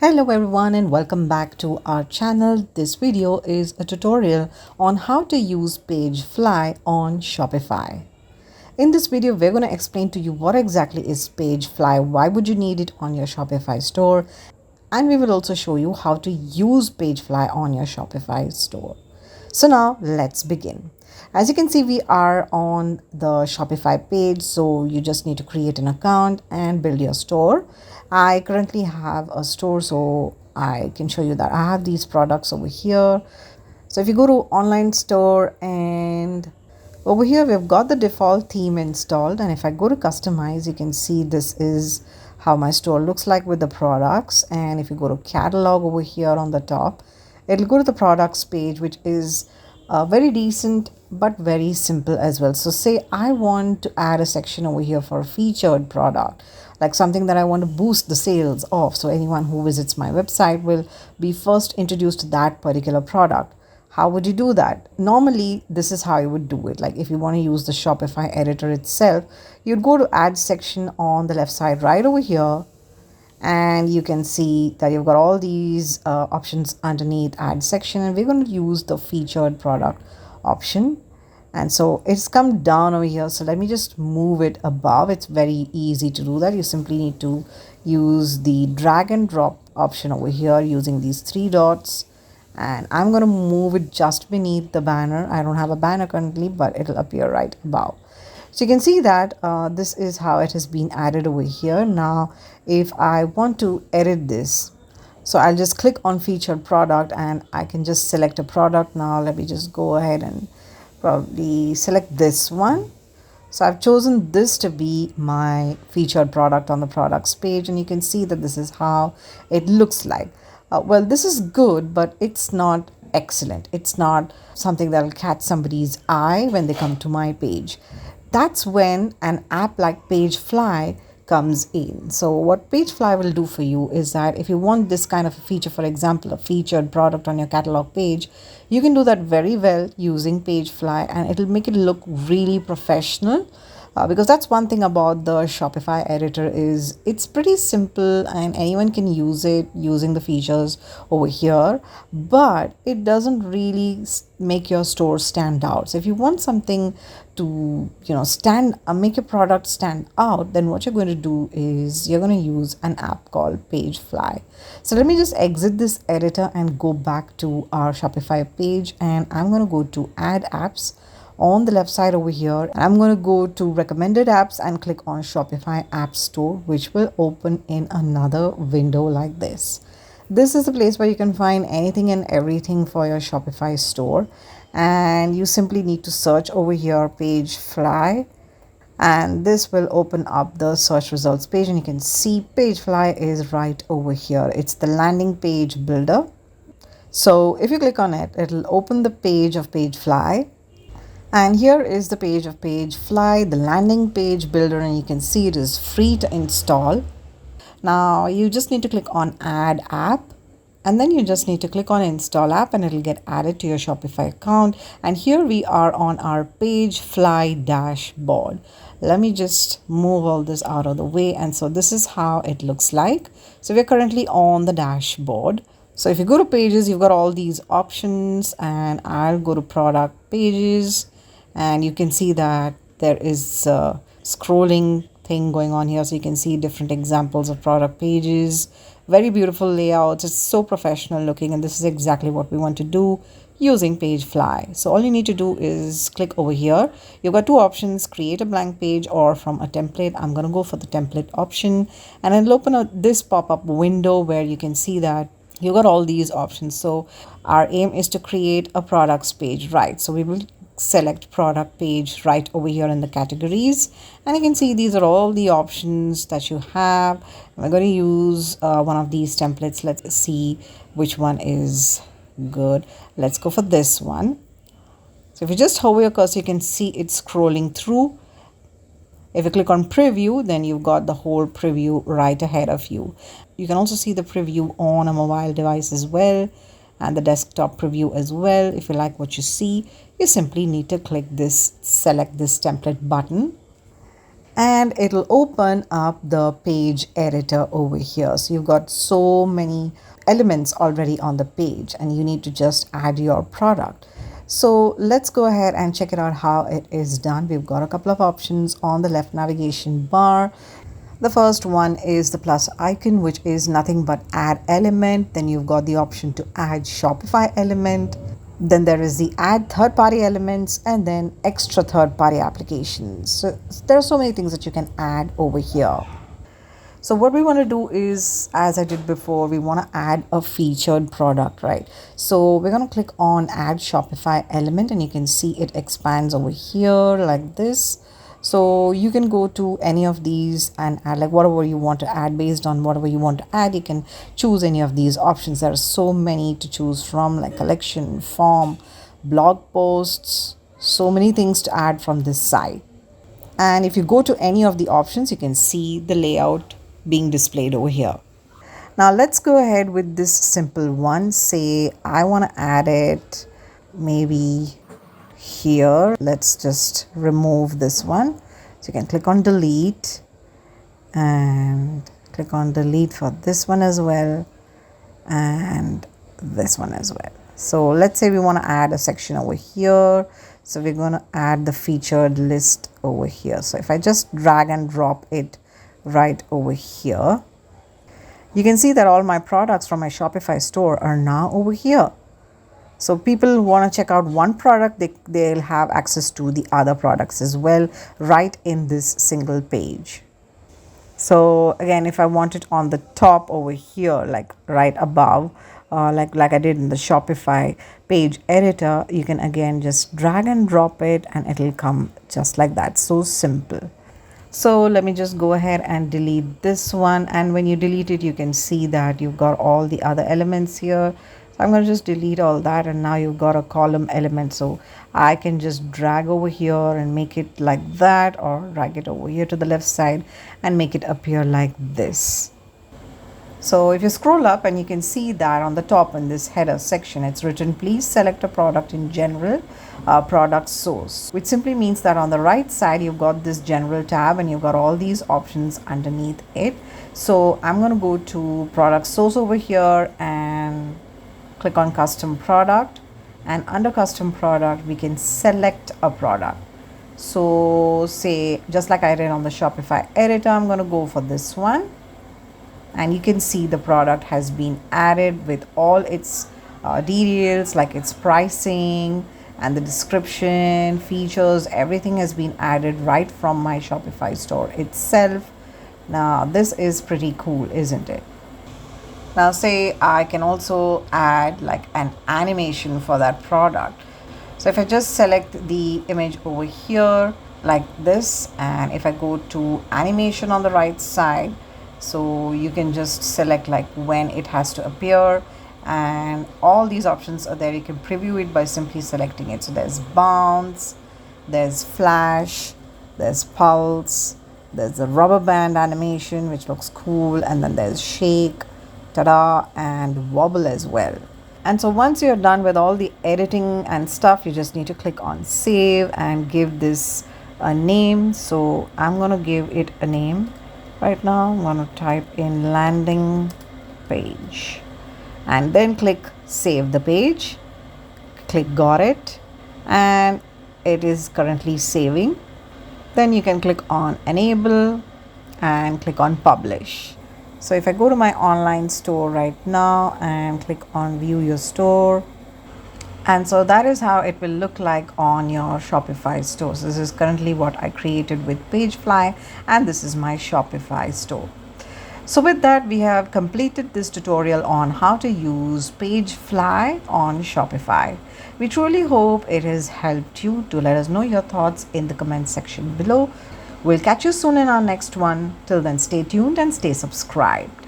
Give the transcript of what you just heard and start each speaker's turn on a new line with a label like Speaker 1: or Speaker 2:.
Speaker 1: Hello everyone and welcome back to our channel. This video is a tutorial on how to use PageFly on Shopify. In this video, we're going to explain to you what exactly is PageFly, why would you need it on your Shopify store, and we will also show you how to use PageFly on your Shopify store. So now let's begin. As you can see, we are on the Shopify page, so you just need to create an account and build your store. I currently have a store, so I can show you that I have these products over here. So if you go to online store, and over here we've got the default theme installed, and if I go to customize, you can see this is how my store looks like with the products. And if you go to catalog over here on the top, it'll go to the products page, which is very decent but very simple as well. So say I want to add a section over here for a featured product, like something that I want to boost the sales of, so anyone who visits my website will be first introduced to that particular product. How would you do that? Normally this is how you would do it. Like if you want to use the Shopify editor itself, you'd go to add section on the left side right over here, and you can see that you've got all these options underneath add section, and we're going to use the featured product option. And so it's come down over here, so let me just move it above. It's very easy to do that. You simply need to use the drag and drop option over here using these three dots, and I'm going to move it just beneath the banner. I don't have a banner currently, but it'll appear right above. So you can see that this is how it has been added over here. Now if I want to edit this, so I'll just click on featured product and I can just select a product. Now let me just go ahead and probably select this one. So I've chosen this to be my featured product on the products page, and you can see that this is how it looks like. Well, this is good, but it's not excellent. It's not something that will catch somebody's eye when they come to my page. That's when an app like PageFly comes in. So what PageFly will do for you is that if you want this kind of a feature, for example, a featured product on your catalog page, you can do that very well using PageFly, and it'll make it look really professional. Because that's one thing about the Shopify editor is it's pretty simple and anyone can use it using the features over here, but it doesn't really make your store stand out. So if you want something to make your product stand out, then what you're going to do is you're going to use an app called PageFly. So let me just exit this editor and go back to our Shopify page, and I'm going to go to add apps on the left side over here. I'm going to go to recommended apps and click on Shopify App Store, which will open in another window like this. This is the place where you can find anything and everything for your Shopify store, and you simply need to search over here PageFly, and this will open up the search results page, and you can see PageFly is right over here. It's the landing page builder. So if you click on it, it'll open the page of PageFly. And here is the page of PageFly, the landing page builder, and you can see it is free to install. Now you just need to click on add app, and then you just need to click on install app, and it'll get added to your Shopify account. And here we are on our PageFly dashboard. Let me just move all this out of the way, and so this is how it looks like. So we're currently on the dashboard. So if you go to pages, you've got all these options, and I'll go to product pages. And you can see that there is a scrolling thing going on here, so you can see different examples of product pages. Very beautiful layouts. It's so professional looking, and this is exactly what we want to do using PageFly. So all you need to do is click over here. You've got two options: create a blank page or from a template. I'm going to go for the template option, and it'll open up this pop-up window where you can see that you've got all these options. So our aim is to create a products page, right? So we will select product page right over here in the categories, and you can see these are all the options that you have. We're going to use one of these templates. Let's see which one is good. Let's go for this one. So if you just hover your cursor, you can see it's scrolling through. If you click on preview, then you've got the whole preview right ahead of you. You can also see the preview on a mobile device as well, and the desktop preview as well. If you like what you see, you simply need to click this select this template button, and it'll open up the page editor over here. So you've got so many elements already on the page and you need to just add your product. So let's go ahead and check it out how it is done. We've got a couple of options on the left navigation bar. The first one is the plus icon, which is nothing but add element. Then you've got the option to add Shopify element. Then there is the add third-party elements and then extra third-party applications. So there are so many things that you can add over here. So what we want to do is, as I did before, we want to add a featured product, right? So we're going to click on add Shopify element and you can see it expands over here like this. So you can go to any of these and add like whatever you want to add. Based on whatever you want to add, you can choose any of these options. There are so many to choose from, like collection, form, blog posts, so many things to add from this site. And if you go to any of the options, you can see the layout being displayed over here. Now let's go ahead with this simple one. Say I want to add it maybe here. Let's just remove this one. So you can click on delete and click on delete for this one as well and this one as well. So let's say we want to add a section over here. So we're going to add the featured list over here. So if I just drag and drop it right over here, you can see that all my products from my Shopify store are now over here. So people want to check out one product, they'll have access to the other products as well, right in this single page. So again, if I want it on the top over here, like right above, like I did in the Shopify page editor, you can again just drag and drop it and it'll come just like that. So simple. So let me just go ahead and delete this one. And when you delete it, you can see that you've got all the other elements here. So I'm going to just delete all that. And now you've got a column element. So I can just drag over here and make it like that, or drag it over here to the left side and make it appear like this. So if you scroll up and you can see that on the top in this header section, it's written, please select a product in general, product source, which simply means that on the right side, you've got this general tab and you've got all these options underneath it. So I'm going to go to product source over here and click on custom product, and under custom product, we can select a product. So say, just like I did on the Shopify editor, I'm going to go for this one. And you can see the product has been added with all its details, like its pricing and the description, features, everything has been added right from my Shopify store itself. Now this is pretty cool, isn't it? Now say I can also add like an animation for that product. So if I just select the image over here like this, and if I go to animation on the right side, so you can just select like when it has to appear, and all these options are there. You can preview it by simply selecting it. So there's bounce, there's flash, there's pulse, there's a rubber band animation which looks cool, and then there's shake, ta-da, and wobble as well. And so once you're done with all the editing and stuff, you just need to click on save and give this a name. So I'm going to give it a name. Right now, I'm going to type in landing page and then click save the page. Click got it, and it is currently saving. Then you can click on enable and click on publish. So if I go to my online store right now and click on view your store, and so that is how it will look like on your Shopify store. So this is currently what I created with PageFly, and this is my Shopify store. So with that, we have completed this tutorial on how to use PageFly on Shopify. We truly hope it has helped you. To let us know your thoughts in the comment section below. We'll catch you soon in our next one. Till then, stay tuned and stay subscribed.